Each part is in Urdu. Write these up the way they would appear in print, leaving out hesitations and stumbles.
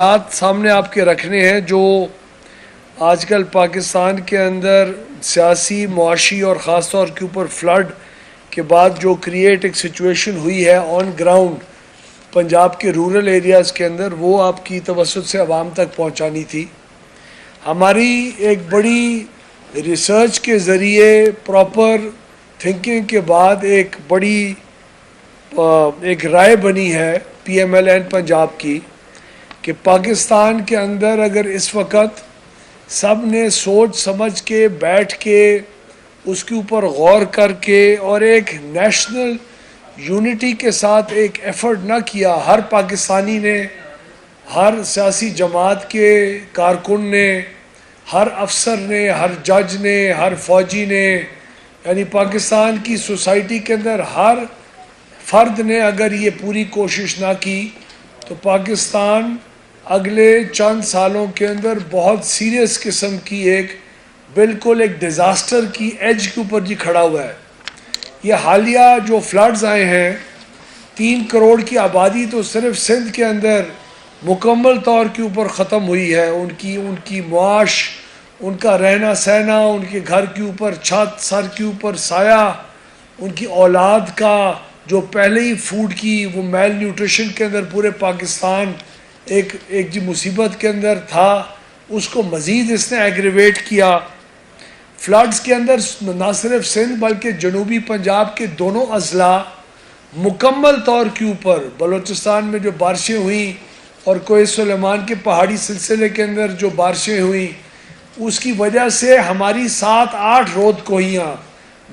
بات سامنے آپ کے رکھنے ہیں جو آج کل پاکستان کے اندر سیاسی معاشی اور خاص طور کے اوپر فلڈ کے بعد جو کریٹ ایک سچویشن ہوئی ہے آن گراؤنڈ پنجاب کے رورل ایریاز کے اندر، وہ آپ کی توسط سے عوام تک پہنچانی تھی۔ ہماری ایک بڑی ریسرچ کے ذریعے پراپر تھنکنگ کے بعد ایک بڑی ایک رائے بنی ہے PMLN پنجاب کی کہ پاکستان کے اندر اگر اس وقت سب نے سوچ سمجھ کے بیٹھ کے اس کے اوپر غور کر کے اور ایک نیشنل یونٹی کے ساتھ ایک ایفرٹ نہ کیا، ہر پاکستانی نے، ہر سیاسی جماعت کے کارکن نے، ہر افسر نے، ہر جج نے، ہر فوجی نے، یعنی پاکستان کی سوسائٹی کے اندر ہر فرد نے اگر یہ پوری کوشش نہ کی تو پاکستان اگلے چند سالوں کے اندر بہت سیریس قسم کی ایک بالکل ایک ڈیزاسٹر کی ایج کے اوپر جی کھڑا ہوا ہے۔ یہ حالیہ جو فلڈز آئے ہیں، 3 کروڑ کی آبادی تو صرف سندھ کے اندر مکمل طور کے اوپر ختم ہوئی ہے۔ ان کی معاش، ان کا رہنا سہنا، ان کے گھر کے اوپر چھت، سر کے اوپر سایہ، ان کی اولاد کا جو پہلے ہی فوڈ کی وہ میل نیوٹریشن کے اندر پورے پاکستان ایک جی مصیبت کے اندر تھا، اس کو مزید اس نے ایگریویٹ کیا۔ فلڈز کے اندر نہ صرف سندھ بلکہ جنوبی پنجاب کے دونوں اضلاع مکمل طور کے اوپر، بلوچستان میں جو بارشیں ہوئیں اور کوہ سلیمان کے پہاڑی سلسلے کے اندر جو بارشیں ہوئیں، اس کی وجہ سے ہماری 7-8 رود کوہیاں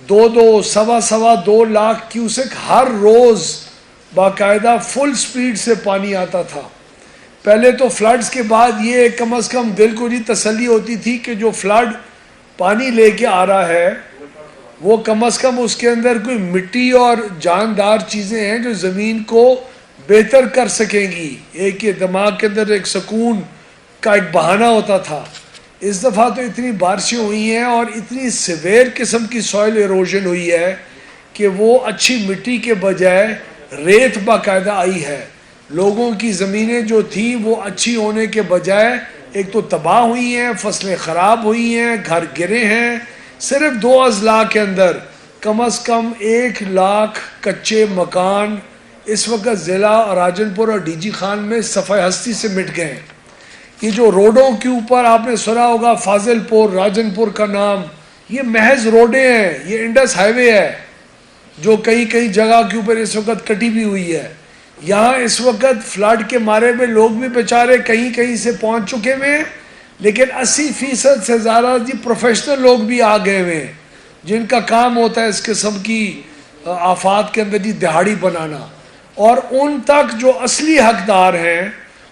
2 لاکھ کیوسک ہر روز باقاعدہ فل سپیڈ سے پانی آتا تھا۔ پہلے تو فلڈز کے بعد یہ کم از کم دل کو جی تسلی ہوتی تھی کہ جو فلڈ پانی لے کے آ رہا ہے وہ کم از کم اس کے اندر کوئی مٹی اور جاندار چیزیں ہیں جو زمین کو بہتر کر سکیں گی۔ ایک یہ دماغ کے اندر ایک سکون کا ایک بہانہ ہوتا تھا۔ اس دفعہ تو اتنی بارشیں ہوئی ہیں اور اتنی سیویر قسم کی سوئل ایروژن ہوئی ہے کہ وہ اچھی مٹی کے بجائے ریت باقاعدہ آئی ہے۔ لوگوں کی زمینیں جو تھیں وہ اچھی ہونے کے بجائے ایک تو تباہ ہوئی ہیں، فصلیں خراب ہوئی ہیں، گھر گرے ہیں۔ صرف 2 اضلاع کے اندر کم از کم 1 لاکھ کچے مکان اس وقت ضلع راجن پور اور DG خان میں صفحہ ہستی سے مٹ گئے ہیں۔ یہ جو روڈوں کے اوپر آپ نے سنا ہوگا فاضل پور، راجن پور کا نام، یہ محض روڈیں ہیں، یہ انڈس ہائی وے ہے جو کئی جگہ کے اوپر اس وقت کٹی بھی ہوئی ہے۔ یہاں اس وقت فلڈ کے مارے میں لوگ بھی بیچارے کہیں سے پہنچ چکے ہوئے ہیں، لیکن 80% سے زیادہ جی پروفیشنل لوگ بھی آ گئے ہوئے ہیں جن کا کام ہوتا ہے اس قسم کی آفات کے اندر جی دہاڑی بنانا۔ اور ان تک جو اصلی حقدار ہیں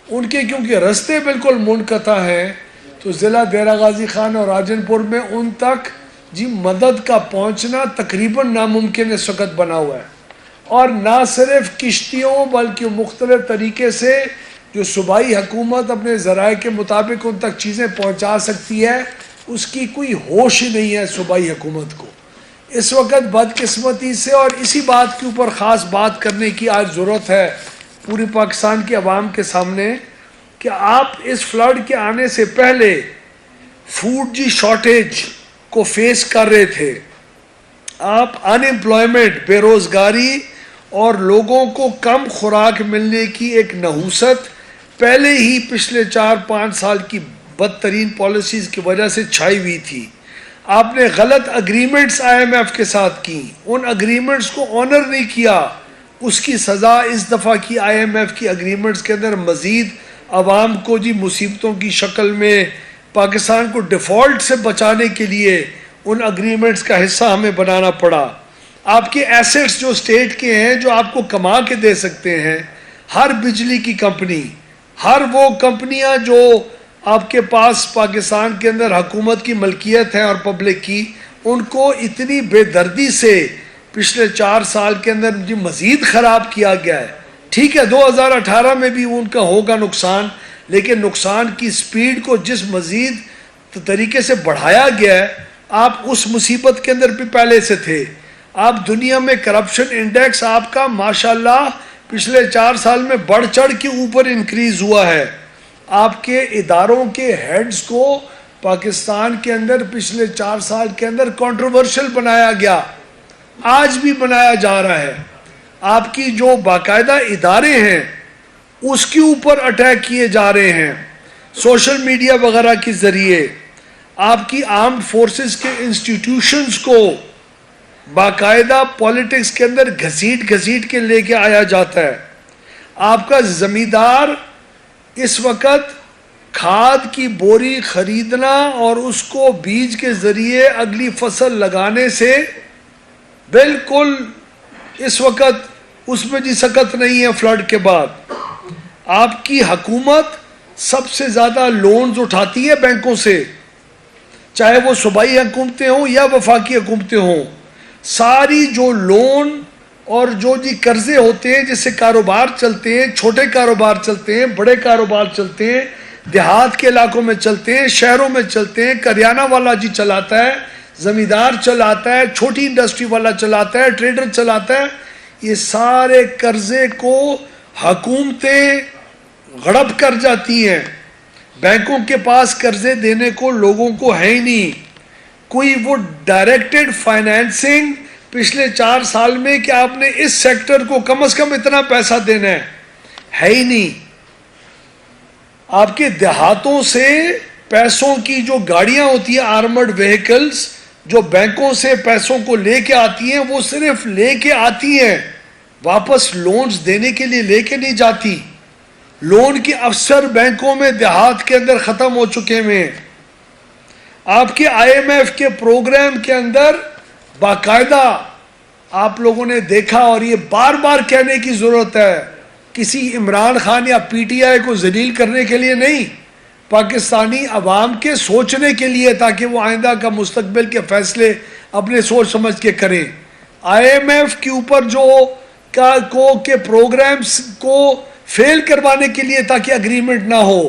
ان کے کیونکہ رستے بالکل منقطع ہیں تو ضلع ڈیرہ غازی خان اور راجن پور میں ان تک جی مدد کا پہنچنا تقریباً ناممکن اس وقت بنا ہوا ہے۔ اور نہ صرف کشتیوں بلکہ مختلف طریقے سے جو صوبائی حکومت اپنے ذرائع کے مطابق ان تک چیزیں پہنچا سکتی ہے، اس کی کوئی ہوش ہی نہیں ہے صوبائی حکومت کو اس وقت۔ بدقسمتی سے، اور اسی بات کے اوپر خاص بات کرنے کی آج ضرورت ہے پوری پاکستان کے عوام کے سامنے کہ آپ اس فلڈ کے آنے سے پہلے فوڈ جی شارٹیج کو فیس کر رہے تھے۔ آپ ان امپلائمنٹ، بے روزگاری اور لوگوں کو کم خوراک ملنے کی ایک نحوست پہلے ہی پچھلے 4-5 سال کی بدترین پالیسیز کی وجہ سے چھائی ہوئی تھی۔ آپ نے غلط اگریمنٹس IMF کے ساتھ کی، ان اگریمنٹس کو آنر نہیں کیا، اس کی سزا اس دفعہ کی IMF کی اگریمنٹس کے اندر مزید عوام کو جی مصیبتوں کی شکل میں پاکستان کو ڈیفالٹ سے بچانے کے لیے ان اگریمنٹس کا حصہ ہمیں بنانا پڑا۔ آپ کے ایسٹس جو اسٹیٹ کے ہیں جو آپ کو کما کے دے سکتے ہیں، ہر بجلی کی کمپنی، ہر وہ کمپنیاں جو آپ کے پاس پاکستان کے اندر حکومت کی ملکیت ہے اور پبلک کی، ان کو اتنی بے دردی سے پچھلے 4 سال کے اندر جی مزید خراب کیا گیا ہے۔ ٹھیک ہے 2018 میں بھی ان کا ہوگا نقصان، لیکن نقصان کی سپیڈ کو جس مزید طریقے سے بڑھایا گیا ہے، آپ اس مصیبت کے اندر بھی پہلے سے تھے۔ آپ دنیا میں کرپشن انڈیکس آپ کا ماشاءاللہ پچھلے 4 سال میں بڑھ چڑھ کے اوپر انکریز ہوا ہے۔ آپ کے اداروں کے ہیڈز کو پاکستان کے اندر پچھلے 4 سال کے اندر کنٹروورشل بنایا گیا، آج بھی بنایا جا رہا ہے. آپ کی جو باقاعدہ ادارے ہیں اس کے اوپر اٹیک کیے جا رہے ہیں سوشل میڈیا وغیرہ کے ذریعے. آپ کی آرمڈ فورسز کے انسٹیٹیوشنز کو باقاعدہ پالیٹکس کے اندر گھسیٹ کے لے کے آیا جاتا ہے. آپ کا زمیندار اس وقت کھاد کی بوری خریدنا اور اس کو بیج کے ذریعے اگلی فصل لگانے سے بالکل اس وقت اس میں جی سکت نہیں ہے فلڈ کے بعد. آپ کی حکومت سب سے زیادہ لونز اٹھاتی ہے بینکوں سے، چاہے وہ صوبائی حکومتیں ہوں یا وفاقی حکومتیں ہوں. ساری جو لون اور جو جی قرضے ہوتے ہیں جس سے کاروبار چلتے ہیں، چھوٹے کاروبار چلتے ہیں، بڑے کاروبار چلتے ہیں، دیہات کے علاقوں میں چلتے ہیں، شہروں میں چلتے ہیں، کریانہ والا جی چلاتا ہے، زمیندار چلاتا ہے، چھوٹی انڈسٹری والا چلاتا ہے، ٹریڈر چلاتا ہے. یہ سارے قرضے کو حکومتیں غڑپ کر جاتی ہیں. بینکوں کے پاس قرضے دینے کو لوگوں کو ہے ہی نہیں. کوئی وہ ڈائریکٹڈ فائنینسنگ پچھلے 4 سال میں کہ آپ نے اس سیکٹر کو کم از کم اتنا پیسہ دینا ہے ہی نہیں. آپ کے دیہاتوں سے پیسوں کی جو گاڑیاں ہوتی ہیں آرمرڈ وہیکلز جو بینکوں سے پیسوں کو لے کے آتی ہیں، وہ صرف لے کے آتی ہیں، واپس لونز دینے کے لیے لے کے نہیں جاتی. لون کے افسر بینکوں میں دیہات کے اندر ختم ہو چکے ہیں. آپ کے آئی ایم ایف کے پروگرام کے اندر باقاعدہ آپ لوگوں نے دیکھا، اور یہ بار بار کہنے کی ضرورت ہے، کسی عمران خان یا پی ٹی آئی کو ذلیل کرنے کے لیے نہیں، پاکستانی عوام کے سوچنے کے لیے، تاکہ وہ آئندہ کا مستقبل کے فیصلے اپنے سوچ سمجھ کے کریں. آئی ایم ایف کے اوپر جو کے پروگرامز کو فیل کروانے کے لیے تاکہ اگریمنٹ نہ ہو،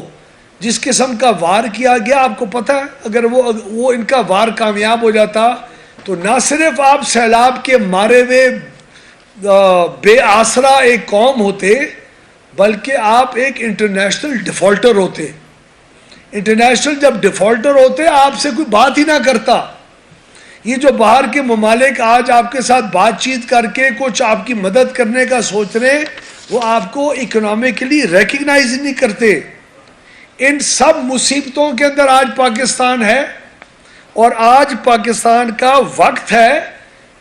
جس قسم کا وار کیا گیا آپ کو پتہ ہے. اگر وہ ان کا وار کامیاب ہو جاتا تو نہ صرف آپ سیلاب کے مارے ہوئے بے آسرا ایک قوم ہوتے، بلکہ آپ ایک انٹرنیشنل ڈیفالٹر ہوتے. انٹرنیشنل جب ڈیفالٹر ہوتے آپ سے کوئی بات ہی نہ کرتا. یہ جو باہر کے ممالک آج آپ کے ساتھ بات چیت کر کے کچھ آپ کی مدد کرنے کا سوچ رہے ہیں، وہ آپ کو اکنامکلی ریکگنائز نہیں کرتے. ان سب مصیبتوں کے اندر آج پاکستان ہے، اور آج پاکستان کا وقت ہے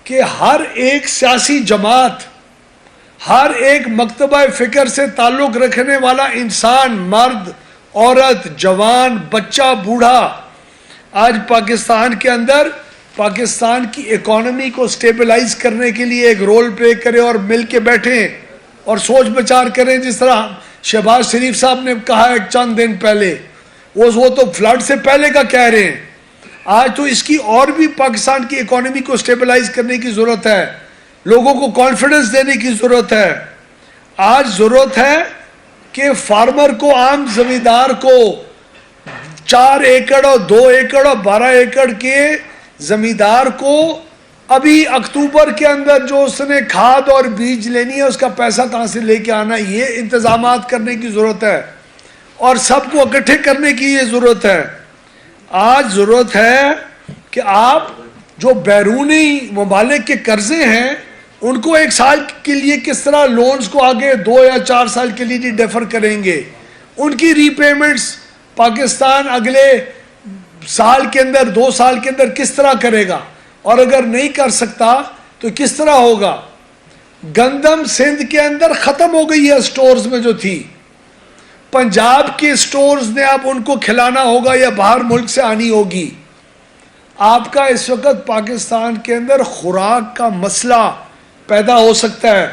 کہ ہر ایک سیاسی جماعت، ہر ایک مکتبہ فکر سے تعلق رکھنے والا انسان، مرد، عورت، جوان، بچہ، بوڑھا، آج پاکستان کے اندر پاکستان کی اکانومی کو سٹیبلائز کرنے کے لیے ایک رول پلے کرے اور مل کے بیٹھیں اور سوچ بچار کریں. جس طرح شہباز شریف صاحب نے کہا ایک چند دن پہلے، وہ تو فلڈ سے پہلے کا کہہ رہے ہیں. آج تو اس کی اور بھی پاکستان کی اکانومی کو سٹیبلائز کرنے کی ضرورت ہے، لوگوں کو کانفیڈنس دینے کی ضرورت ہے. آج ضرورت ہے کہ فارمر کو، عام زمیندار کو 4 ایکڑ اور 2 ایکڑ اور 12 ایکڑ کے زمیندار کو ابھی اکتوبر کے اندر جو اس نے کھاد اور بیج لینی ہے اس کا پیسہ کہاں سے لے کے آنا ہے، یہ انتظامات کرنے کی ضرورت ہے، اور سب کو اکٹھے کرنے کی یہ ضرورت ہے. آج ضرورت ہے کہ آپ جو بیرونی ممالک کے قرضے ہیں ان کو 1 سال کے لیے کس طرح لونز کو آگے 2 یا 4 سال کے لیے ڈیفر کریں گے، ان کی ری پیمنٹس پاکستان اگلے سال کے اندر 2 سال کے اندر کس طرح کرے گا، اور اگر نہیں کر سکتا تو کس طرح ہوگا. گندم سندھ کے اندر ختم ہو گئی ہے سٹورز میں جو تھی، پنجاب کے سٹورز نے اب ان کو کھلانا ہوگا یا باہر ملک سے آنی ہوگی. آپ کا اس وقت پاکستان کے اندر خوراک کا مسئلہ پیدا ہو سکتا ہے.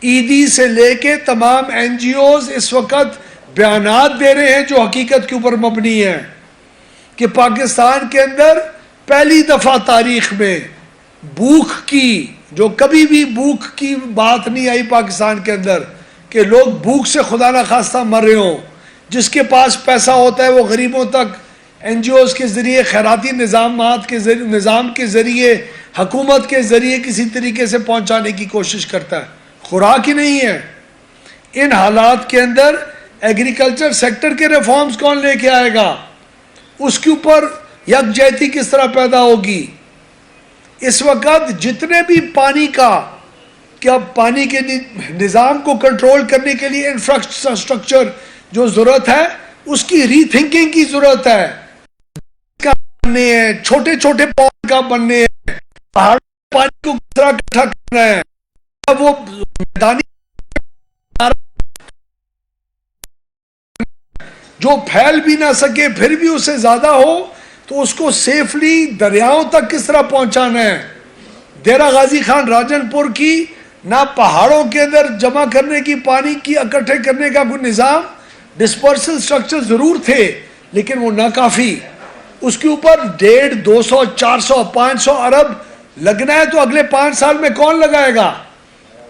ایدی سے لے کے تمام این جی اوز اس وقت بیانات دے رہے ہیں جو حقیقت کے اوپر مبنی ہیں کہ پاکستان کے اندر پہلی دفعہ تاریخ میں بھوک کی، جو کبھی بھی بھوک کی بات نہیں آئی پاکستان کے اندر کہ لوگ بھوک سے خدا نہ خواستہ مر رہے ہوں. جس کے پاس پیسہ ہوتا ہے وہ غریبوں تک این جی اوز کے ذریعے، خیراتی نظام کے ذریعے، حکومت کے ذریعے کسی طریقے سے پہنچانے کی کوشش کرتا ہے. خوراک ہی نہیں ہے. ان حالات کے اندر ایگریکلچر سیکٹر کے ریفارمز کون لے کے آئے گا؟ اس کے اوپر یکجہتی کس طرح پیدا ہوگی؟ اس وقت جتنے بھی پانی کا کیا پانی کے نظام کو کنٹرول کرنے کے لیے انفراسٹرکچر جو ضرورت ہے اس کی ری تھنکنگ کی ضرورت ہے. چھوٹے چھوٹے پاؤنڈ کا بننے ہیں, پہاڑ پانی کو کس طرح اکٹھا کرنا ہے, وہ میدانی جو پھیل بھی نہ سکے پھر بھی اسے زیادہ ہو تو اس کو سیفلی دریاؤں تک کس طرح پہنچانا ہے. ڈیرہ غازی خان راجن پور کی نہ پہاڑوں کے اندر جمع کرنے کی پانی کی اکٹھے کرنے کا کوئی نظام, ڈسپرسل سٹرکچر ضرور تھے لیکن وہ ناکافی. اس کے اوپر 150, 200, 400, 500 ارب لگنا ہے تو اگلے 5 سال میں کون لگائے گا؟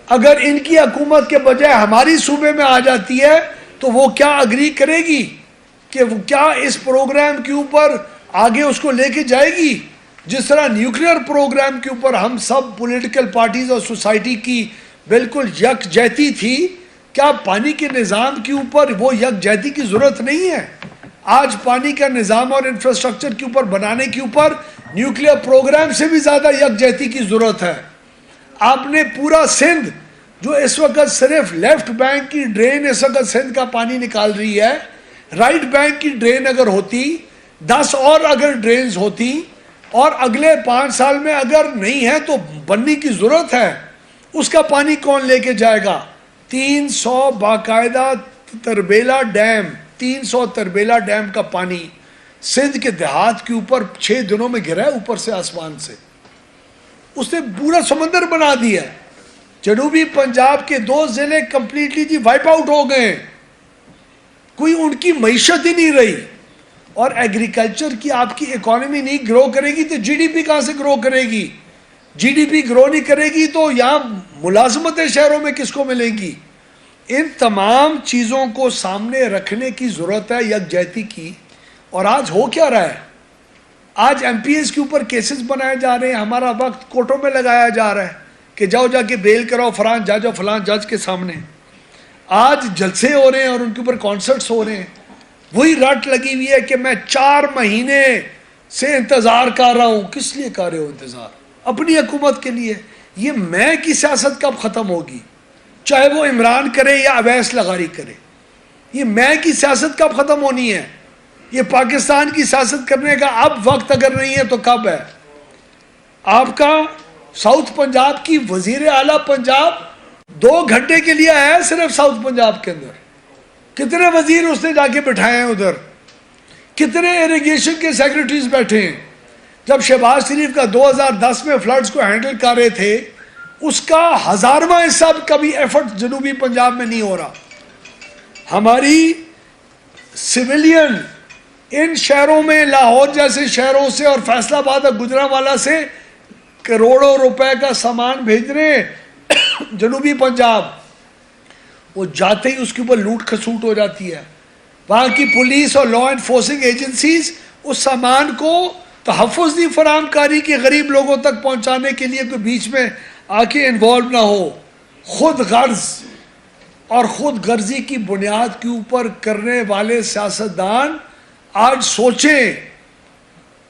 اگر ان کی حکومت کے بجائے ہماری صوبے میں آ جاتی ہے تو وہ کیا اگری کرے گی کہ وہ کیا اس پروگرام کے اوپر آگے اس کو لے کے جائے گی؟ جس طرح نیوکلیئر پروگرام کے اوپر ہم سب پولیٹیکل پارٹیز اور سوسائٹی کی بالکل یکجہتی تھی, کیا پانی کے نظام کے اوپر وہ یکجہتی کی ضرورت نہیں ہے؟ آج پانی کا نظام اور انفراسٹرکچر کے اوپر بنانے کے اوپر نیوکلیئر پروگرام سے بھی زیادہ یکجہتی کی ضرورت ہے. آپ نے پورا سندھ جو اس وقت صرف لیفٹ بینک کی ڈرین اس وقت سندھ کا پانی نکال رہی ہے, رائٹ بینک کی ڈرین اگر ہوتی, 10 اور اگر ڈرینز ہوتی اور اگلے 5 سال میں اگر نہیں ہے تو بننے کی ضرورت ہے, اس کا پانی کون لے کے جائے گا؟ 300 باقاعدہ تربیلا ڈیم, 300 تربیلا ڈیم کا پانی سندھ کے دیہات کے اوپر 6 دنوں میں گرا ہے اوپر سے آسمان سے. اس نے پورا سمندر بنا دیا. جنوبی پنجاب کے 2 ضلع کمپلیٹلی جی وائپ آؤٹ ہو گئے, کوئی ان کی معیشت ہی نہیں رہی. اور ایگریکلچر کی آپ کی اکانومی نہیں گرو کرے گی تو جی ڈی پی کہاں سے گرو کرے گی؟ جی ڈی پی گرو نہیں کرے گی تو یہاں ملازمتیں شہروں میں کس کو ملیں گی؟ ان تمام چیزوں کو سامنے رکھنے کی ضرورت ہے یکجہتی کی. اور آج ہو کیا رہا ہے؟ آج ایم پی ایس کے اوپر کیسز بنائے جا رہے ہیں, ہمارا وقت کورٹوں میں لگایا جا رہا ہے کہ جاؤ جا کے بیل کراؤ فلان جج اور فلان جج کے سامنے. آج جلسے ہو رہے ہیں اور ان کے اوپر کانسرٹس ہو رہے ہیں. وہی رٹ لگی ہوئی ہے کہ میں 4 مہینے سے انتظار کر رہا ہوں. کس لیے کر رہے ہو انتظار؟ اپنی حکومت کے لیے. یہ میں کی سیاست کب ختم ہوگی؟ چاہے وہ عمران کرے یا اویس لغاری کرے, یہ میں کی سیاست کب ختم ہونی ہے؟ یہ پاکستان کی سیاست کرنے کا اب وقت اگر نہیں ہے تو کب ہے؟ آپ کا ساؤتھ پنجاب کی وزیر اعلیٰ پنجاب 2 گھنٹے کے لیے آیا ہے صرف ساؤتھ پنجاب کے اندر. کتنے وزیر اس نے جا کے بٹھائے ہیں ادھر؟ کتنے ایریگیشن کے سیکرٹریز بیٹھے ہیں؟ جب شہباز شریف کا 2010 میں فلڈز کو ہینڈل کر رہے تھے, اس کا 1000واں حصہ کبھی ایفرٹ جنوبی پنجاب میں نہیں ہو رہا. ہماری سویلین ان شہروں میں, لاہور جیسے شہروں سے اور فیصل آباد اور گجرانوالہ سے کروڑوں روپے کا سامان بھیج رہے ہیں جنوبی پنجاب. وہ جاتے ہی اس کے اوپر لوٹ کھسوٹ ہو جاتی ہے. وہاں کی پولیس اور لا انفورسنگ ایجنسیز اس سامان کو تحفظ نہیں فراہم کاری کہ غریب لوگوں تک پہنچانے کے لیے کوئی بیچ میں آ کے انوالو نہ ہو. خود غرض اور خود غرضی کی بنیاد کے اوپر کرنے والے سیاستدان آج سوچیں,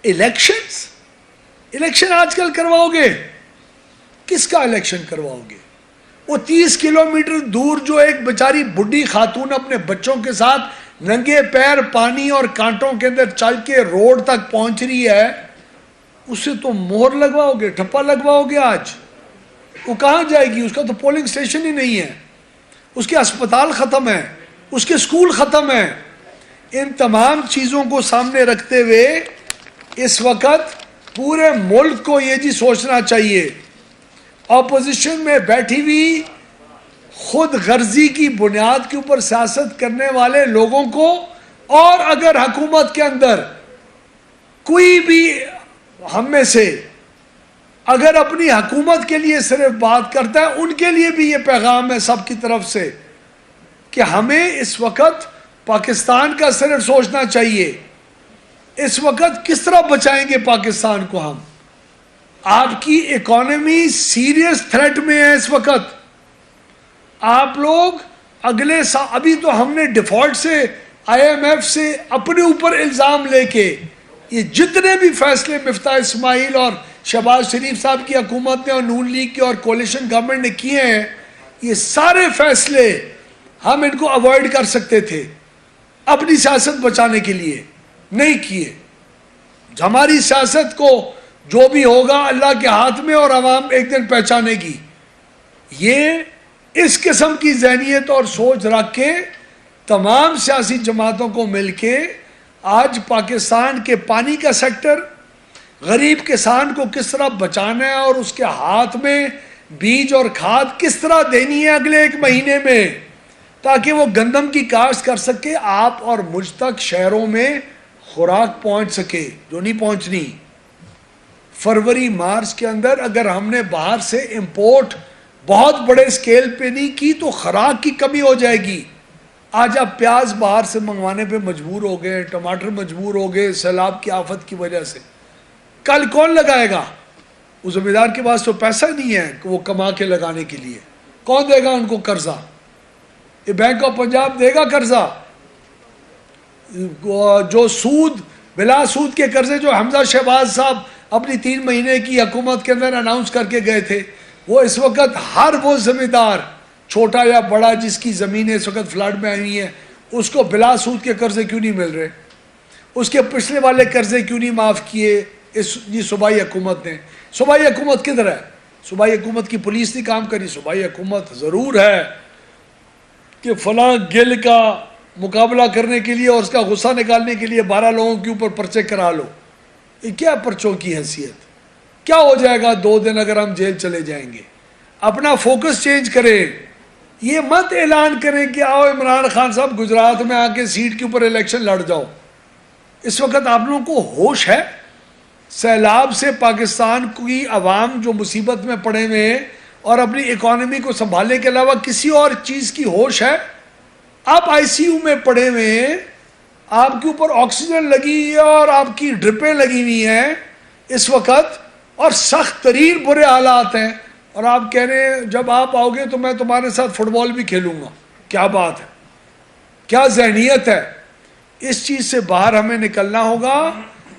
الیکشن آج کل کرواؤ گے, کس کا الیکشن کرواؤ گے؟ وہ 30 کلومیٹر دور جو ایک بیچاری بڈھی خاتون اپنے بچوں کے ساتھ ننگے پیر پانی اور کانٹوں کے اندر چل کے روڈ تک پہنچ رہی ہے, اسے تو مہر لگواؤ گے, ٹھپا لگواؤ گے؟ آج وہ کہاں جائے گی؟ اس کا تو پولنگ سٹیشن ہی نہیں ہے, اس کے اسپتال ختم ہیں, اس کے اسکول ختم ہیں. ان تمام چیزوں کو سامنے رکھتے ہوئے اس وقت پورے ملک کو یہ جی سوچنا چاہیے, اپوزیشن میں بیٹھی ہوئی خود غرضی کی بنیاد کے اوپر سیاست کرنے والے لوگوں کو, اور اگر حکومت کے اندر کوئی بھی ہم میں سے اگر اپنی حکومت کے لیے صرف بات کرتا ہے, ان کے لیے بھی یہ پیغام ہے سب کی طرف سے کہ ہمیں اس وقت پاکستان کا صرف سوچنا چاہیے. اس وقت کس طرح بچائیں گے پاکستان کو ہم؟ آپ کی اکانومی سیریس تھریٹ میں ہے اس وقت. آپ لوگ اگلے سال ابھی تو ہم نے ڈیفالٹ سے IMF سے اپنے اوپر الزام لے کے یہ جتنے بھی فیصلے مفتاح اسماعیل اور شہباز شریف صاحب کی حکومت نے اور نون لیگ کی اور کولیشن گورنمنٹ نے کیے ہیں، یہ سارے فیصلے ہم ان کو اوائڈ کر سکتے تھے اپنی سیاست بچانے کے لیے، نہیں کیے. ہماری سیاست کو جو بھی ہوگا اللہ کے ہاتھ میں اور عوام ایک دن پہچانے گی. یہ اس قسم کی ذہنیت اور سوچ رکھ کے تمام سیاسی جماعتوں کو مل کے آج پاکستان کے پانی کا سیکٹر، غریب کسان کو کس طرح بچانا ہے اور اس کے ہاتھ میں بیج اور کھاد کس طرح دینی ہے اگلے 1 مہینے میں تاکہ وہ گندم کی کاشت کر سکے، آپ اور مجھ تک شہروں میں خوراک پہنچ سکے جو نہیں پہنچنی. فروری مارچ کے اندر اگر ہم نے باہر سے امپورٹ بہت بڑے اسکیل پہ نہیں کی تو خوراک کی کمی ہو جائے گی. آج آپ پیاز باہر سے منگوانے پہ مجبور ہو گئے، ٹماٹر مجبور ہو گئے سیلاب کی آفت کی وجہ سے. کل کون لگائے گا؟ اس ذمہ دار کے پاس تو پیسہ نہیں ہے کہ وہ کما کے لگانے کے لیے. کون دے گا ان کو قرضہ؟ یہ بینک آف پنجاب دے گا قرضہ؟ جو سود بلا سود کے قرضے جو حمزہ شہباز صاحب اپنی 3 مہینے کی حکومت کے اندر اناؤنس کر کے گئے تھے، وہ اس وقت ہر وہ ذمہ دار چھوٹا یا بڑا جس کی زمینیں اس وقت فلڈ میں آئی ہوئی ہیں اس کو بلا سود کے قرضے کیوں نہیں مل رہے؟ اس کے پچھلے والے قرضے کیوں نہیں معاف کیے اس صوبائی حکومت نے؟ صوبائی حکومت کدھر ہے؟ صوبائی حکومت کی پولیس نہیں کام کری. صوبائی حکومت ضرور ہے کہ فلاں گل کا مقابلہ کرنے کے لیے اور اس کا غصہ نکالنے کے لیے 12 لوگوں کے اوپر پرچے کرا لو. یہ کیا پرچوں کی حیثیت؟ کیا ہو جائے گا 2 دن اگر ہم جیل چلے جائیں گے؟ اپنا فوکس چینج کریں. یہ مت اعلان کریں کہ آؤ عمران خان صاحب گجرات میں آ کے سیٹ کے اوپر الیکشن لڑ جاؤ. اس وقت آپ لوگوں کو ہوش ہے؟ سیلاب سے پاکستان کی عوام جو مصیبت میں پڑے ہوئے ہیں اور اپنی اکانومی کو سنبھالنے کے علاوہ کسی اور چیز کی ہوش ہے؟ آپ ICU میں پڑے ہوئے ہیں، آپ کے اوپر آکسیجن لگی ہے اور آپ کی ڈرپیں لگی ہوئی ہیں اس وقت اور سخت ترین برے حالات ہیں، اور آپ کہہ رہے ہیں جب آپ آؤ گے تو میں تمہارے ساتھ فٹ بال بھی کھیلوں گا. کیا بات ہے؟ کیا ذہنیت ہے؟ اس چیز سے باہر ہمیں نکلنا ہوگا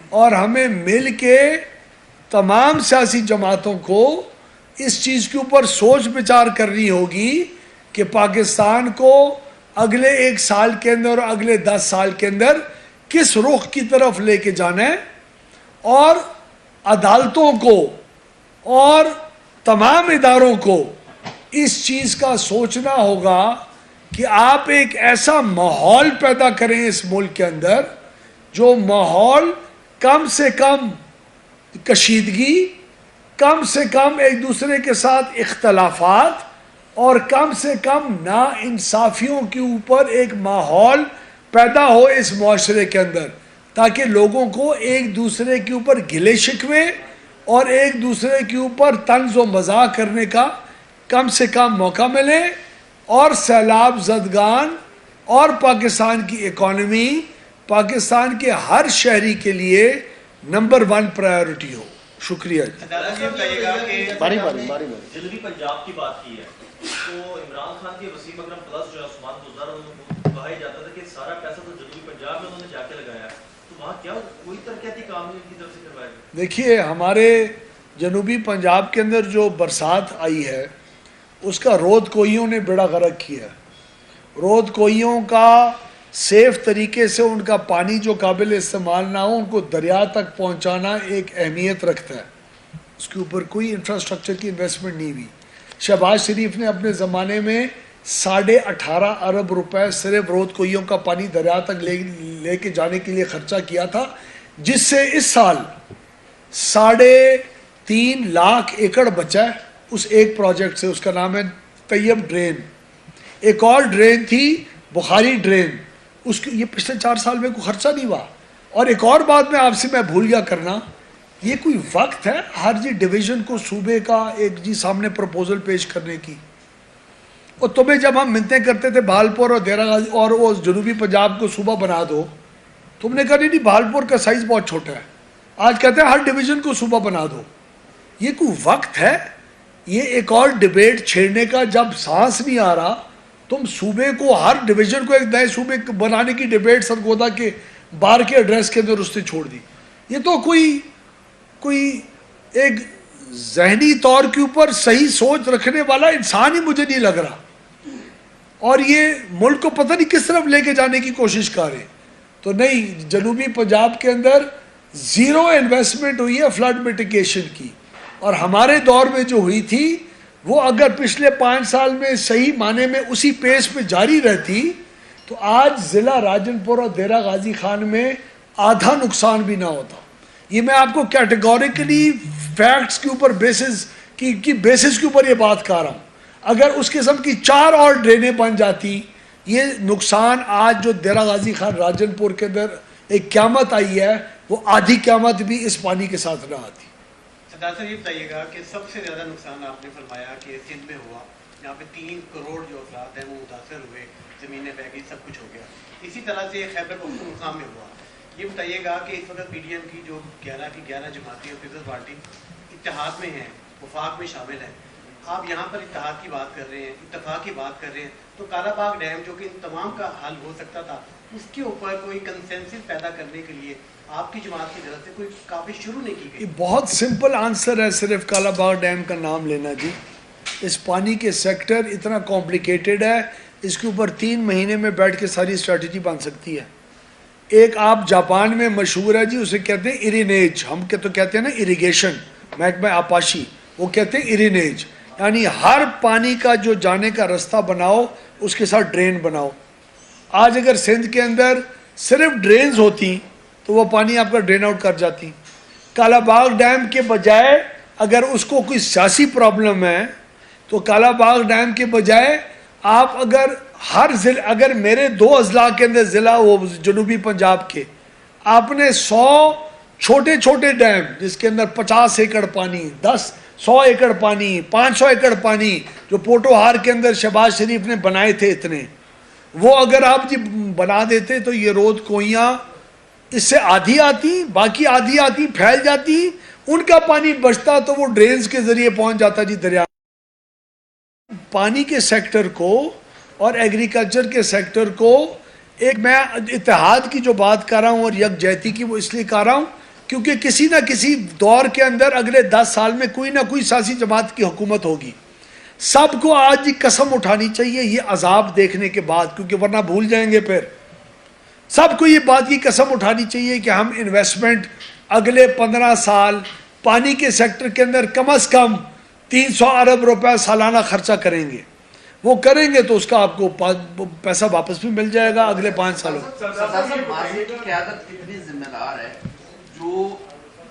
اور ہمیں مل کے تمام سیاسی جماعتوں کو اس چیز کے اوپر سوچ بچار کرنی ہوگی کہ پاکستان کو اگلے 1 سال کے اندر اور اگلے 10 سال کے اندر کس رخ کی طرف لے کے جانا ہے، اور عدالتوں کو اور تمام اداروں کو اس چیز کا سوچنا ہوگا کہ آپ ایک ایسا ماحول پیدا کریں اس ملک کے اندر جو ماحول کم سے کم کشیدگی، کم سے کم ایک دوسرے کے ساتھ اختلافات اور کم سے کم ناانصافیوں کے اوپر ایک ماحول پیدا ہو اس معاشرے کے اندر تاکہ لوگوں کو ایک دوسرے کے اوپر گلے شکوے اور ایک دوسرے کے اوپر طنز و مزاح کرنے کا کم سے کم موقع ملے، اور سیلاب زدگان اور پاکستان کی اکانومی پاکستان کے ہر شہری کے لیے نمبر 1 پرائیورٹی ہو. شکریہ جی. جنوبی پنجاب کی بات کی ہے تو عمران خان کے وسیم اکرم پلس جو ہے عثمان بزدار کو کہا جاتا تھا کہ سارا پیسہ تو جنوبی پنجاب میں انہوں نے جا کے لگایا، تو وہاں کیا کوئی ترقیاتی کام ان کی طرف سے کروایا گیا؟ دیکھیے ہمارے جنوبی پنجاب کے اندر جو برسات آئی ہے اس کا رود کوئیوں نے بیڑا غرق کیا. رود کوئیوں کا سیف طریقے سے ان کا پانی جو قابل استعمال نہ ہو ان کو دریا تک پہنچانا ایک اہمیت رکھتا ہے. اس کے اوپر کوئی انفراسٹرکچر کی انویسٹمنٹ نہیں ہوئی. شہباز شریف نے اپنے زمانے میں 18.5 ارب روپے صرف رود کوئیوں کا پانی دریا تک لے کے جانے کے لیے خرچہ کیا تھا، جس سے اس سال 3.5 لاکھ ایکڑ بچا ہے اس ایک پروجیکٹ سے. اس کا نام ہے طیب ڈرین. ایک اور ڈرین تھی بخاری ڈرین، اس کی یہ پچھلے 4 سال میں کوئی خرچہ نہیں ہوا. اور ایک اور بات میں آپ سے میں بھول گیا کرنا، یہ کوئی وقت ہے ہر جی ڈویژن کو صوبے کا ایک جی سامنے پروپوزل پیش کرنے کی؟ اور تمہیں جب ہم منتیں کرتے تھے بہالپور اور دیرہ غازی اور وہ جنوبی پنجاب کو صوبہ بنا دو، تم نے کہا نہیں بہالپور کا سائز بہت چھوٹا ہے. آج کہتے ہیں ہر ڈویژن کو صوبہ بنا دو. یہ کوئی وقت ہے؟ یہ ایک اور ڈیبیٹ چھیڑنے کا جب سانس نہیں آ رہا تم صوبے کو, ہر ڈویژن کو ایک نئے صوبے بنانے کی ڈیبیٹ سرگودا کے بار کے ایڈریس کے اندر اس نے چھوڑ دی. یہ تو کوئی ایک ذہنی طور کے اوپر صحیح سوچ رکھنے والا انسان ہی مجھے نہیں لگ رہا, اور یہ ملک کو پتہ نہیں کس طرف لے کے جانے کی کوشش کر رہے. تو نہیں, جنوبی پنجاب کے اندر زیرو انویسٹمنٹ ہوئی ہے فلڈ میٹیگیشن کی, اور ہمارے دور میں جو ہوئی تھی وہ اگر پچھلے 5 سال میں صحیح معنی میں اسی پیس پہ جاری رہتی تو آج ضلع راجن پور اور دیرہ غازی خان میں آدھا نقصان بھی نہ ہوتا. یہ میں آپ کو کیٹیگوریکلی فیکٹس کے اوپر بیسس کی بیسس کے اوپر یہ بات کر رہا ہوں. اگر اس قسم کی 4 اور ڈرینیں بن جاتی, یہ نقصان آج جو دیرہ غازی خان راجن پور کے اندر ایک قیامت آئی ہے, وہ آدھی قیامت بھی اس پانی کے ساتھ نہ آتی. سردار صاحب یہ بتائیے گا کہ سب سے زیادہ نقصان آپ نے فرمایا کہ سندھ میں ہوا, یہاں پہ 3 کروڑ جو افراد ہیں وہ متاثر ہوئے, زمینیں بہ گئی, سب کچھ ہو گیا. اسی طرح سے خیبر پختونخوا میں ہوا. یہ بتائیے گا کہ اس وقت پی ڈی ایم کی جو 11 جماعتیں اور پیپلز پارٹی اتحاد میں ہیں, وفاق میں شامل ہیں, آپ یہاں پر اتحاد کی بات کر رہے ہیں, اتفاق کی بات کر رہے ہیں, تو کالا باغ ڈیم جو کہ ان تمام کا حل ہو سکتا تھا, اس کے اوپر کوئی کنسنسس پیدا کرنے کے لیے آپ کی جماعت کی طرف سے کوئی کافی شروع نہیں کی گئی؟ یہ بہت سمپل آنسر ہے, صرف کالا باغ ڈیم کا نام لینا. جی, اس پانی کے سیکٹر اتنا کمپلیکیٹڈ ہے, اس کے اوپر 3 مہینے میں بیٹھ کے ساری اسٹریٹجی بن سکتی ہے. ایک آپ جاپان میں مشہور ہے جی, اسے کہتے ہیں ایرینیج, ہم تو کہتے ہیں نا اریگیشن, محکمہ آپاشی, وہ کہتے ہیں ایرینیج, یعنی ہر پانی کا جو جانے کا رستہ بناؤ اس کے ساتھ ڈرین بناؤ. آج اگر سندھ کے اندر صرف ڈرینز ہوتی تو وہ پانی آپ کا ڈرین آؤٹ کر جاتی. کالا باغ ڈیم کے بجائے اگر اس کو کوئی سیاسی پرابلم ہے تو کالا باغ ڈیم کے بجائے آپ اگر میرے 2 اضلاع کے اندر ضلع وہ جنوبی پنجاب کے, آپ نے 100 چھوٹے چھوٹے ڈیم جس کے اندر 50 ایکڑ پانی, 100 ایکڑ پانی, 500 ایکڑ پانی, جو پوٹوہار کے اندر شہباز شریف نے بنائے تھے اتنے, وہ اگر آپ جی بنا دیتے تو یہ رود کوئیاں اس سے آدھی آتی, باقی آدھی آتی پھیل جاتی, ان کا پانی بچتا تو وہ ڈرینز کے ذریعے پہنچ جاتا جی دریا. پانی کے سیکٹر کو اور ایگریکلچر کے سیکٹر کو ایک میں اتحاد کی جو بات کر رہا ہوں اور یکجہتی کی, وہ اس لیے کر رہا ہوں کیونکہ کسی نہ کسی دور کے اندر اگلے 10 سال میں کوئی نہ کوئی سیاسی جماعت کی حکومت ہوگی. سب کو آج یہ قسم اٹھانی چاہیے یہ عذاب دیکھنے کے بعد, کیونکہ ورنہ بھول جائیں گے پھر. سب کو یہ بات کی قسم اٹھانی چاہیے کہ ہم انویسٹمنٹ اگلے 15 سال پانی کے سیکٹر کے اندر کم از کم 300 ارب روپے سالانہ خرچہ کریں گے. وہ کریں گے تو اس کا آپ کو پیسہ واپس بھی مل جائے گا اگلے 5 سالوں. ماضی کی قیادت کتنی ذمہ دار ہے جو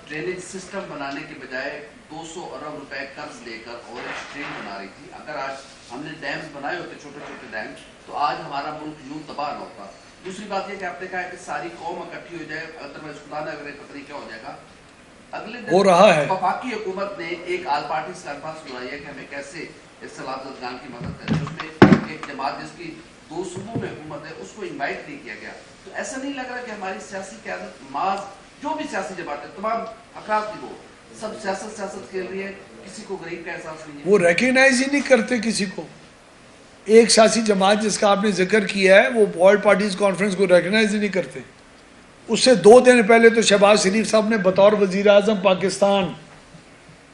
ڈرینیج سسٹم بنانے کے بجائے 200 ارب روپے قرض دے کر اور ڈرین بنا رہی تھی؟ اگر آج ہم نے ڈیمز بنائے ہوتے چھوٹے چھوٹے ڈیم تو آج ہمارا ملک یوں تباہ نہ ہوتا. دوسری بات یہ کہ آپ نے کہا کہ ساری قوم اکٹھی ہو جائے, ادروائز خدا نہ اگر ایک طریقہ ہو جائے گا. اگلے دن ہو رہا ہے. وفاقی حکومت نے ایک آل پارٹی کانفرنس بلائی ہے کہ ہمیں کیسے اصلاحات زدگان کی مدد کریں. اس میں ایک جماعت جس کی 2 صوبوں میں حکومت ہے اس کو انوائٹ نہیں کیا گیا. تو ایسا نہیں لگ رہا کہ ہماری سیاسی قیادت ماض جو بھی سیاسی جماعتیں تمام افراد کی وہ سب سیاست کھیل رہی ہے, کسی کو غریب کا احساس نہیں ہے, وہ ریکگنائز ہی نہیں کرتے کسی کو. ایک سیاسی جماعت جس کا آپ نے ذکر کیا ہے وہ ورلڈ پارٹیز کانفرنس کو ریکگنائز ہی نہیں کرتے. اس سے 2 دن پہلے تو شہباز شریف صاحب نے بطور وزیر اعظم پاکستان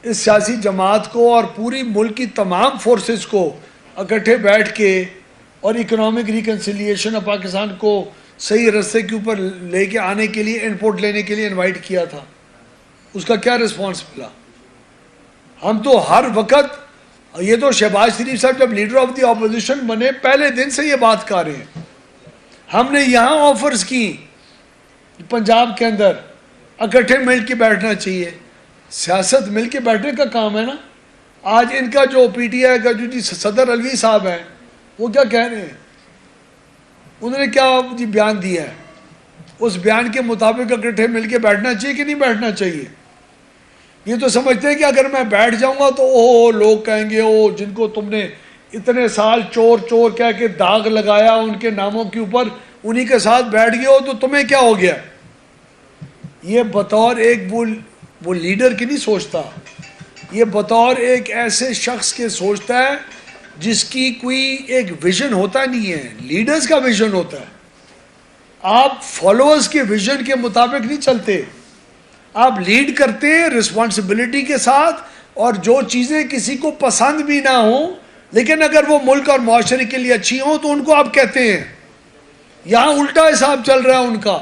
اس سیاسی جماعت کو اور پوری ملک کی تمام فورسز کو اکٹھے بیٹھ کے اور اکنامک ریکنسیلیشن آف پاکستان کو صحیح رستے کے اوپر لے کے آنے کے لیے ان پٹ لینے کے لیے انوائٹ کیا تھا. اس کا کیا رسپانس ملا؟ ہم تو ہر وقت, یہ تو شہباز شریف صاحب جب لیڈر آف دی اپوزیشن بنے پہلے دن سے یہ بات کر رہے ہیں. ہم نے یہاں آفرز کی پنجاب کے اندر اکٹھے مل کے بیٹھنا چاہیے. سیاست مل کے بیٹھنے کا کام ہے نا. آج ان کا جو پی ٹی آئی کا جو جی صدر الوی صاحب ہیں وہ کیا کہہ رہے ہیں, انہوں نے کیا جی بیان دیا ہے, اس بیان کے مطابق اکٹھے مل کے بیٹھنا چاہیے کہ نہیں بیٹھنا چاہیے؟ یہ تو سمجھتے ہیں کہ اگر میں بیٹھ جاؤں گا تو او لوگ کہیں گے او جن کو تم نے اتنے سال چور چور کہہ کے داغ لگایا ان کے ناموں کے اوپر, انہی کے ساتھ بیٹھ گئے ہو تو تمہیں کیا ہو گیا. یہ بطور ایک وہ لیڈر کی نہیں سوچتا, یہ بطور ایک ایسے شخص کے سوچتا ہے جس کی کوئی ایک ویژن ہوتا نہیں ہے. لیڈرز کا ویژن ہوتا ہے. آپ فالوورز کے ویژن کے مطابق نہیں چلتے. آپ لیڈ کرتے ہیں رسپانسبلٹی کے ساتھ, اور جو چیزیں کسی کو پسند بھی نہ ہوں لیکن اگر وہ ملک اور معاشرے کے لیے اچھی ہوں تو ان کو آپ کہتے ہیں. یہاں الٹا حساب چل رہا ہے ان کا.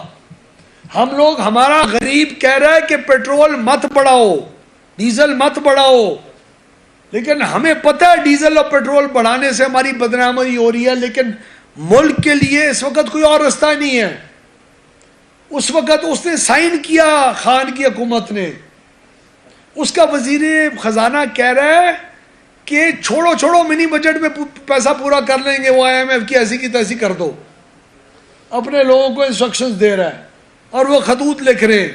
ہم لوگ, ہمارا غریب کہہ رہا ہے کہ پیٹرول مت بڑھاؤ, ڈیزل مت بڑھاؤ, لیکن ہمیں پتہ ہے ڈیزل اور پیٹرول بڑھانے سے ہماری بدنامی ہو رہی ہے, لیکن ملک کے لیے اس وقت کوئی اور رستہ نہیں ہے. اس وقت اس نے سائن کیا خان کی حکومت نے, اس کا وزیر خزانہ کہہ رہا ہے کہ چھوڑو منی بجٹ میں پیسہ پورا کر لیں گے, وہ آئی ایم ایف کی ایسی کی تیسی کر دو. اپنے لوگوں کو انسٹرکشنز دے رہا ہے اور وہ خطوط لکھ رہے ہیں,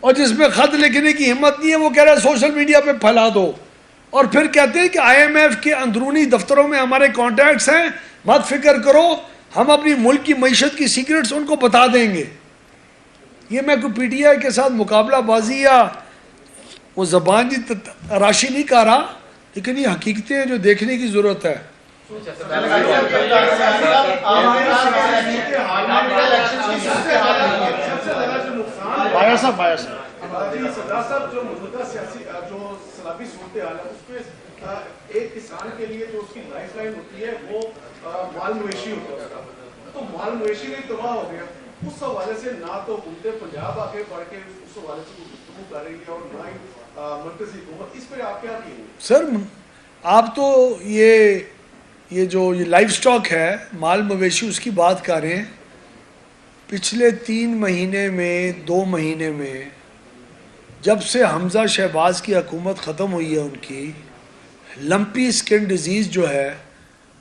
اور جس میں خط لکھنے کی ہمت نہیں ہے وہ کہہ رہا ہے سوشل میڈیا پہ پھیلا دو, اور پھر کہتے ہیں کہ آئی ایم ایف کے اندرونی دفتروں میں ہمارے کانٹیکٹس ہیں, مت فکر کرو, ہم اپنی ملک کی معیشت کی سیکرٹس ان کو بتا دیں گے. یہ میں کوئی پی ٹی آئی کے ساتھ مقابلہ بازی یا وہ زبان جی راشی نہیں کہہ رہا, لیکن یہ حقیقتیں ہیں جو دیکھنے کی ضرورت ہے. جو موجودہ سیاسی جو سیلابی صورتحال ہے اس پہ ایک کسان کے لیے جو اس کی لائف لائن ہوتی ہے وہ مال مویشی ہوتا ہے, تو مال مویشی بھی تباہ ہو گیا. اس حوالے سے نہ تو حکومت پنجاب آگے بڑھ کے اس حوالے سے گفتگو کر رہی ہے اور نہ ہی مرکزی حکومت. اس پہ آپ کیا کہیں گے؟ سر آپ تو یہ جو یہ لائف سٹاک ہے, مال مویشی, اس کی بات کر رہے ہیں. پچھلے 3 مہینے میں 2 مہینے میں جب سے حمزہ شہباز کی حکومت ختم ہوئی ہے, ان کی لمپی سکن ڈیزیز جو ہے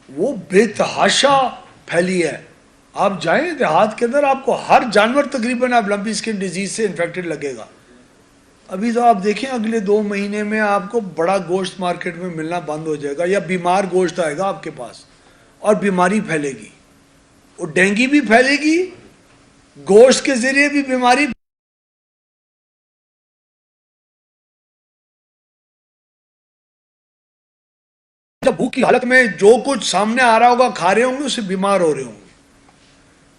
وہ بے تحاشا پھیلی ہے. آپ جائیں دیہات کے اندر, آپ کو ہر جانور تقریباً آپ لمپی سکن ڈیزیز سے انفیکٹڈ لگے گا. ابھی تو آپ دیکھیں اگلے 2 مہینے میں آپ کو بڑا گوشت مارکیٹ میں ملنا بند ہو جائے گا, یا بیمار گوشت آئے گا آپ کے پاس اور بیماری پھیلے گی. وہ ڈینگی بھی پھیلے گی, گوشت کے ذریعے بھی بیماری. جب بھوک کی حالت میں جو کچھ سامنے آ رہا ہوگا کھا رہے ہوں گے, اس سے بیمار ہو رہے ہوں گے.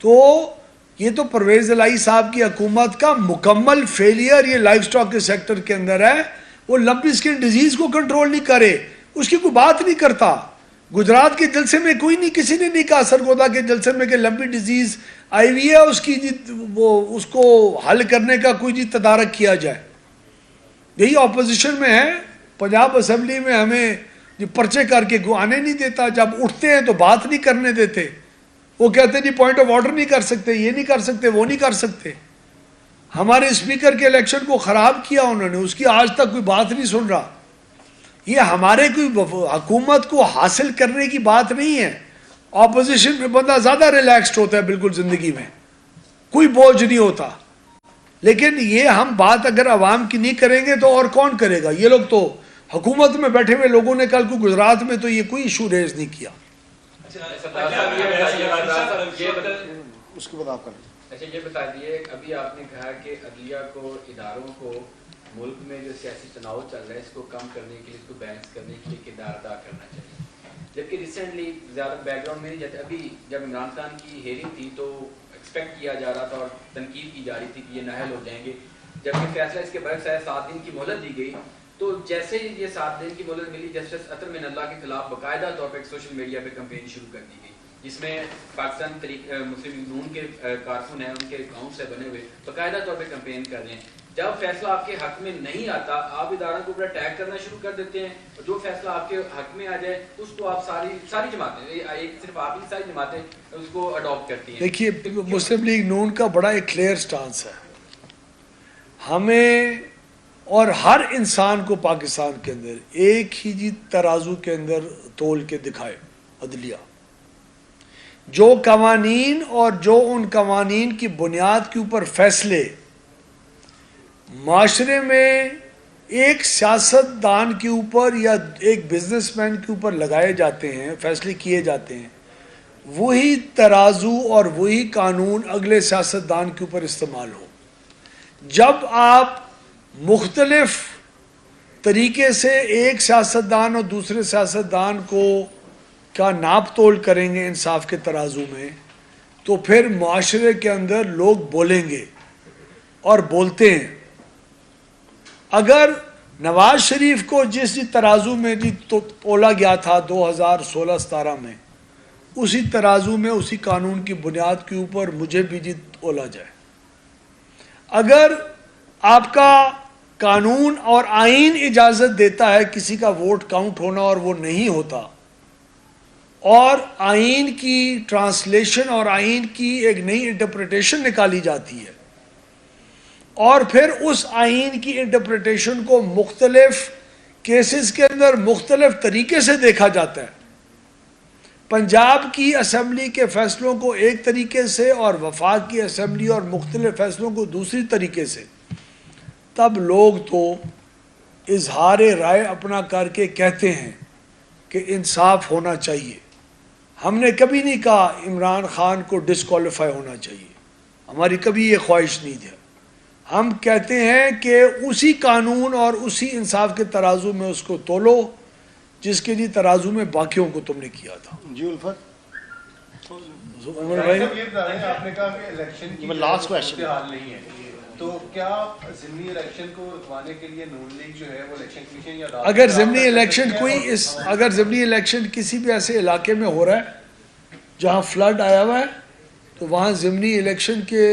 تو یہ تو پرویز الہی صاحب کی حکومت کا مکمل فیلئر یہ لائف سٹاک کے سیکٹر کے اندر ہے. وہ لمپی سکن ڈیزیز کو کنٹرول نہیں کرے, اس کی کوئی بات نہیں کرتا. گجرات کے جلسے میں کوئی نہیں, کسی نے نہیں کہا سرگودا کے جلسے میں کہ لمپی ڈیزیز آئی ہوئی ہے, اس کی وہ اس کو حل کرنے کا کوئی تدارک کیا جائے. یہی اپوزیشن میں ہے. پنجاب اسمبلی میں ہمیں پرچے کر کے آنے نہیں دیتا, جب اٹھتے ہیں تو بات نہیں کرنے دیتے. وہ کہتے نہیں پوائنٹ آف آرڈر نہیں کر سکتے, یہ نہیں کر سکتے, وہ نہیں کر سکتے. ہمارے اسپیکر کے الیکشن کو خراب کیا انہوں نے, اس کی آج تک کوئی بات نہیں سن رہا. یہ ہمارے کوئی حکومت کو حاصل کرنے کی بات نہیں ہے. اپوزیشن میں بندہ زیادہ ریلیکسڈ ہوتا ہے بالکل زندگی میں, کوئی بوجھ نہیں ہوتا. لیکن یہ ہم بات اگر عوام کی نہیں کریں گے تو اور کون کرے گا؟ یہ لوگ تو حکومت میں بیٹھے ہوئے لوگوں نے کل کو گجرات میں تو یہ کوئی ایشو ریز نہیں کیا. اس کے بعد آپ کریں. اچھا یہ بتا دیے, ابھی آپ نے کہا کہ عدلیہ کو, اداروں کو ملک میں جو سیاسی تناؤ چل رہا ہے اس کو کم کرنے کے لیے, اس کو بیلنس کرنے کے لیے کردار ادا کرنا چاہیے. جبکہ ریسنٹلی زیادہ بیک گراؤنڈ میں نہیں جاتے, ابھی جب عمران خان کی ہیئرنگ تھی تو ایکسپیکٹ کیا جا رہا تھا اور تنقید کی جا رہی تھی کہ یہ نااہل ہو جائیں گے. جبکہ فیصلہ اس کے برعکس ہے, 7 دن کی مہلت دی گئی. تو جیسے ہی یہ 7 دن کی مہلت ملی, جسٹس اطہر من اللہ کے خلاف باقاعدہ طور پر ایک سوشل میڈیا پہ کمپین شروع کر دی گئی, جس میں پاکستان مسلم نون کے کارکن ہیں, ان کے اکاؤنٹ سے بنے ہوئے باقاعدہ طور پہ کمپین کر رہے ہیں. جب فیصلہ آپ کے حق میں نہیں آتا, آپ اداروں کو اوپر اٹیک کرنا شروع کر دیتے ہیں, اور جو فیصلہ آپ کے حق میں آ جائے اس کو آپ ساری جماعتیں, ایک صرف آپ ہی ساری جماعتیں اس کو اڈاپٹ کرتی ہیں. دیکھیے مسلم لیگ نون کا بڑا ایک کلیئر سٹانس ہے. ہمیں اور ہر انسان کو پاکستان کے اندر ایک ہی ترازو کے اندر تول کے دکھائے عدلیہ. جو قوانین اور جو ان قوانین کی بنیاد کے اوپر فیصلے معاشرے میں ایک سیاست دان کے اوپر یا ایک بزنس مین کے اوپر لگائے جاتے ہیں, فیصلے کیے جاتے ہیں, وہی ترازو اور وہی قانون اگلے سیاست دان کے اوپر استعمال ہو. جب آپ مختلف طریقے سے ایک سیاستدان اور دوسرے سیاستدان کو کا ناپ تول کریں گے انصاف کے ترازو میں تو پھر معاشرے کے اندر لوگ بولیں گے اور بولتے ہیں. اگر نواز شریف کو جس ترازو میں تولا گیا تھا 2016-17 میں, اسی ترازو میں اسی قانون کی بنیاد کے اوپر مجھے بھی تولا جائے. اگر آپ کا قانون اور آئین اجازت دیتا ہے کسی کا ووٹ کاؤنٹ ہونا اور وہ نہیں ہوتا, اور آئین کی ٹرانسلیشن اور آئین کی ایک نئی انٹرپریٹیشن نکالی جاتی ہے, اور پھر اس آئین کی انٹرپریٹیشن کو مختلف کیسز کے اندر مختلف طریقے سے دیکھا جاتا ہے, پنجاب کی اسمبلی کے فیصلوں کو ایک طریقے سے اور وفاق کی اسمبلی اور مختلف فیصلوں کو دوسری طریقے سے, تب لوگ تو اظہار رائے اپنا کر کے کہتے ہیں کہ انصاف ہونا چاہیے. ہم نے کبھی نہیں کہا عمران خان کو ڈسکوالیفائی ہونا چاہیے, ہماری کبھی یہ خواہش نہیں تھی. ہم کہتے ہیں کہ اسی قانون اور اسی انصاف کے ترازو میں اس کو تولو جس کے لیے ترازو میں باقیوں کو تم نے کیا تھا. جی الفت عمر بھائی, یہ بتا رہے ہیں آپ نے کہا کہ الیکشن کی لاسٹ کوشچن حال نہیں ہے, تو کیا ضمنی الیکشن کو رکوانے کے لیے نون لیگ جو ہے وہ الیکشن کمیشن یا اگر ضمنی الیکشن اگر ضمنی الیکشن کسی بھی ایسے علاقے میں ہو رہا ہے جہاں فلڈ آیا ہوا ہے, تو وہاں ضمنی الیکشن کے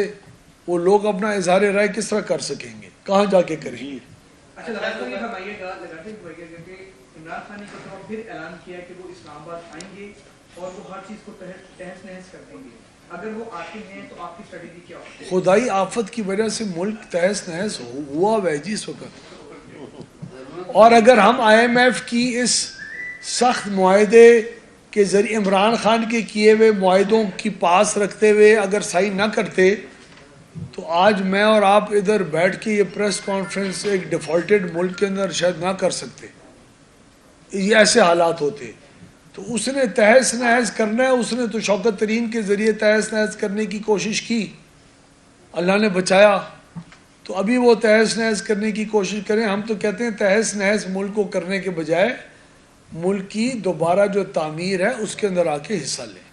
وہ لوگ اپنا اظہار رائے کس طرح کر سکیں گے, کہاں جا کے کریں گے؟ اچھا یہ فرمائیے گا کہ عمران خان نے پھر اعلان کیا کہ وہ اسلام آباد آئیں گے اور وہ ہر چیز کو تہس نہس کر دیں گے. اگر وہ آتے ہیں تو آپ کی اسٹریٹجی کیا ہوگی؟ خدائی آفت کی وجہ سے ملک تہس نہس ہوا ہے جی اس وقت, اور اگر ہم آئی ایم ایف کی اس سخت معاہدے کے ذریعے عمران خان کے کیے ہوئے معاہدوں کی پاس رکھتے ہوئے اگر سائن نہ کرتے تو آج میں اور آپ ادھر بیٹھ کے یہ پریس کانفرنس ایک ڈیفالٹڈ ملک کے اندر شاید نہ کر سکتے. یہ ایسے حالات ہوتے. تو اس نے تہس نہس کرنا ہے, اس نے تو شوکت ترین کے ذریعے تہس نہس کرنے کی کوشش کی, اللہ نے بچایا, تو ابھی وہ تہس نہس کرنے کی کوشش کریں. ہم تو کہتے ہیں تہس نہس ملک کو کرنے کے بجائے ملک کی دوبارہ جو تعمیر ہے اس کے اندر آ کے حصہ لیں.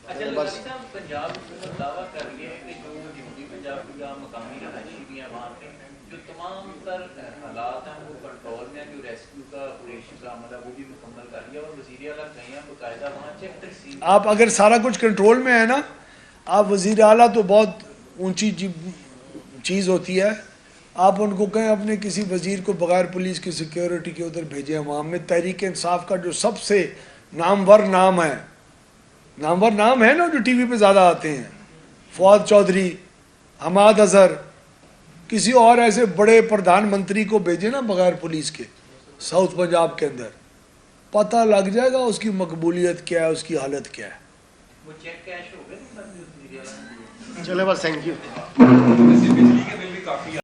پنجاب حکومت دعویٰ کر رہی ہے کہ جو جنوبی پنجاب کی مقامی رہائشی بھی ہیں وہاں کے جو تمام تر حالات ہیں وہ کنٹرول میں, جو ریسکیو کا آپریشن کا عمل ہے وہ بھی مکمل کر رہی ہے, اور وزیر اعلیٰ گئے ہیں باقاعدہ وہاں چیک تقسیم. آپ اگر سارا کچھ کنٹرول میں ہے نا, آپ وزیر اعلیٰ تو بہت اونچی چیز ہوتی ہے, آپ ان کو کہیں اپنے کسی وزیر کو بغیر پولیس کی سیکیورٹی کے ادھر بھیجیں. وہاں میں تحریک انصاف کا جو سب سے نامور نام ہے نا, جو ٹی وی پہ زیادہ آتے ہیں, فواد چودھری, حماد اظہر, کسی اور ایسے بڑے پردھان منتری کو بھیجیں نا بغیر پولیس کے ساؤتھ پنجاب کے اندر, پتہ لگ جائے گا اس کی مقبولیت کیا ہے, اس کی حالت کیا ہے. وہ چیک کیش ہو گئے. چلے بس, تھینک یو.